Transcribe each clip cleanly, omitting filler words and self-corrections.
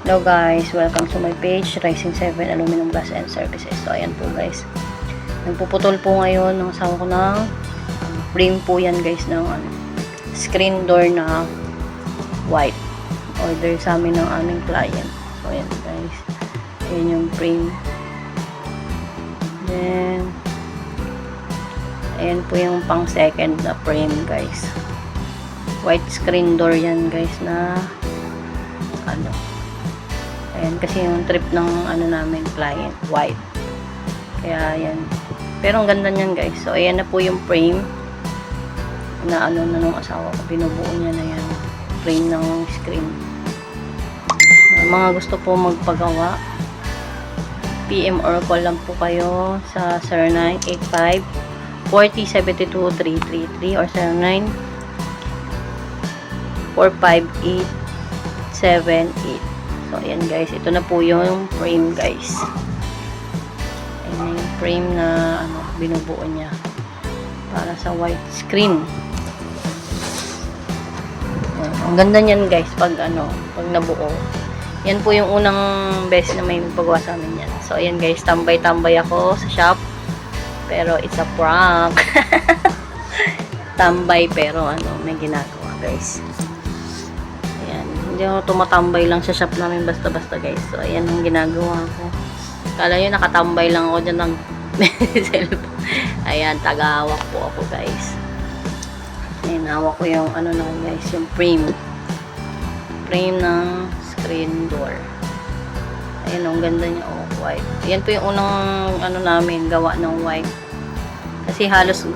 Hello guys, welcome to my page, Rising 7 Aluminum Glass and Services. So ayan po guys, nagpuputol po ngayon ng asawa ko ng frame po yan guys ng screen door na white. Order sa amin ng aming client. So ayan guys, ayan yung frame. Then ayan po yung pang second na frame guys. White screen door yan guys na ayan, kasi yung trip ng namin client, white. Kaya ayan. Pero ang ganda niyan guys. So ayan na po yung frame na na nung asawa ko. Binubuo niya na yan. Frame ng screen. Mga gusto po magpagawa, PM or call lang po kayo sa 0985 4072 333 or 09 458 78. So, ayan guys. Ito na po yung frame guys. Ayan na yung frame na binubuo niya para sa white screen. Ayan. Ang ganda niyan guys pag pag nabuo. Yan po yung unang beses na may magpagawa sa amin yan. So, ayan guys. Tambay-tambay ako sa shop. Pero it's a prank. Tambay pero may ginagawa guys. Hindi ako tumatambay lang sa shop namin basta-basta guys. So, ayan ang ginagawa ko. Kala nyo nakatambay lang ako dyan ng cellphone. Ayan, tagahawak po ako guys. Ayan, hawak ko yung na guys, yung frame. Frame ng screen door. Ayan, ang ganda niya. Oh, white. Ayan po yung unang namin, gawa ng white. Kasi halos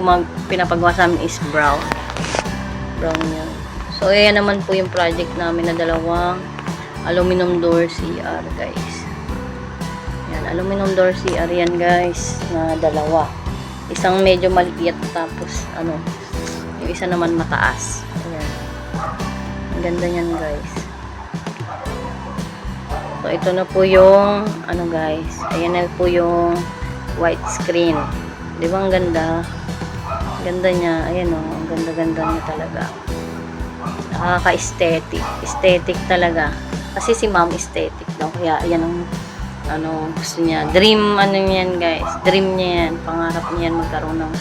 pinapagawa sa amin is brown. Brown yun. So, ayan naman po yung project namin na dalawang aluminum door CR, guys. Ayan, aluminum door CR yan, guys, na dalawa. Isang medyo maliit, tapos, yung isa naman mataas. Ayan. Ang ganda niyan, guys. So, ito na po yung, guys. Ayan na po yung white screen. Di ba ang ganda? Ang ganda niya. Ayan, ang ganda-ganda niya talaga. Nakaka-aesthetic. Aesthetic talaga. Kasi si ma'am aesthetic daw. Kaya ayan ang gusto niya. Dream niyan guys. Dream niya yan. Pangarap niya yan magkaroon ng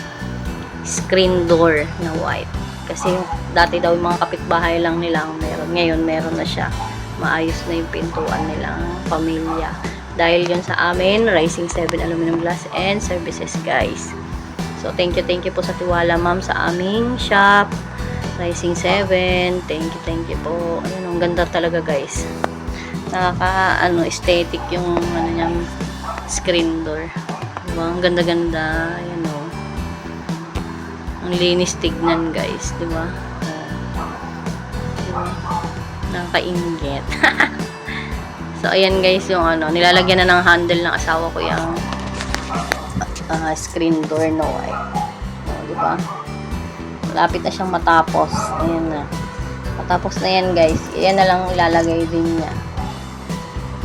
screen door na white. Kasi dati daw yung mga kapitbahay lang nila ang meron. Ngayon meron na siya. Maayos na yung pintuan nilang pamilya. Dahil yun sa amin, Rising 7 Aluminum Glass and Services guys. So thank you po sa tiwala ma'am sa aming shop. Rising 7. Thank you po. Ayun, ang ganda talaga guys. Aesthetic yung niyang screen door. Diba? Ang ganda-ganda. Ayan o. Ang linis tignan guys. Diba? Diba? Nakakaingit. So, ayan guys yung nilalagyan na ng handle ng asawa ko yung screen door na white. Diba? Malapit na siyang matapos. Ayan na. Matapos na yan guys. Ayan na lang ilalagay din niya.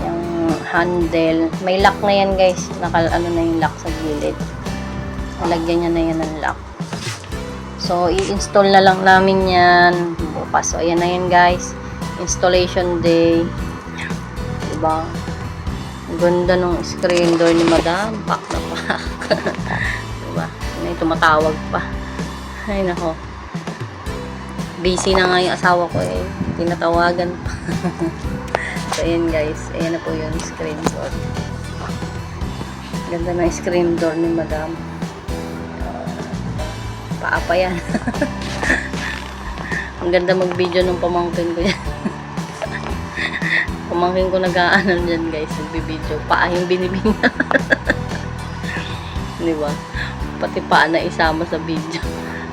Yung handle. May lock na yan guys. Na yung lock sa gilid. Nalagyan niya na yan ng lock. So, i-install na lang namin yan bukas. So, ayan na yan guys. Installation day. Diba? Ang ganda ng screen door ni madam. Pak na pak. Diba? May tumatawag pa. Ay nako. Busy na nga yung asawa ko eh. Tinatawagan pa. So ayan guys. Ayan na po yung screen door. Ganda na yung screen door ni madam. Paapa yan. Ang ganda mag video ng pamangkin ko yan. Pamangkin ko nag-aanan dyan guys. Nagbi-video. Paa yung binibingnan. Diba? Pati paa na isama sa video.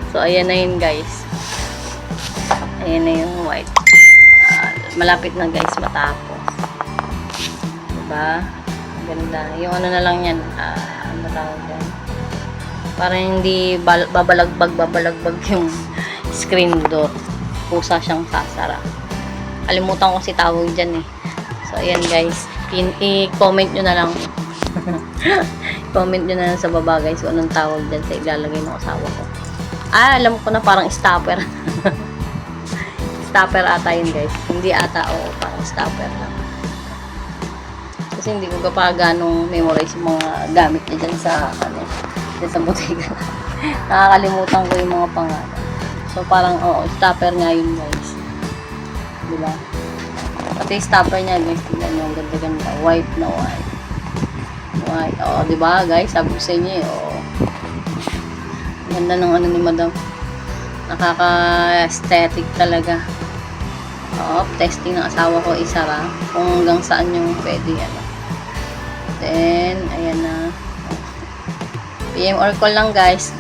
So, ayan na yun guys. Ayan na yung white. Malapit na guys matapos. Diba? Ganda. Yung na lang yan. Ano tawag yan? Parang hindi babalagbag yung screen door. Pusa siyang sasara. Kalimutan ko si tawag dyan eh. So, ayan guys. I-comment nyo na lang. Comment nyo na lang sa baba guys kung anong tawag dyan sa ilalagay ng asawa ko. Alam ko na parang stopper. Stopper ata yun guys. Hindi ata, oo, parang stopper lang. Kasi hindi ko pa ganong memorize yung mga gamit niya dyan sa, dyan sa bottega. Nakakalimutan ko yung mga pangalan. So, parang, stopper nga yun, guys. Diba? Pati stopper niya, guys, tingnan nyo, ang ganda-ganda. White na white. White. Diba, guys? Sabi ko sa inyo, ganda ng ni madam. Nakaka-aesthetic talaga. Testing ng asawa ko, isara. Kung hanggang saan yung pwede, Then, ayan na. PM or call lang, guys.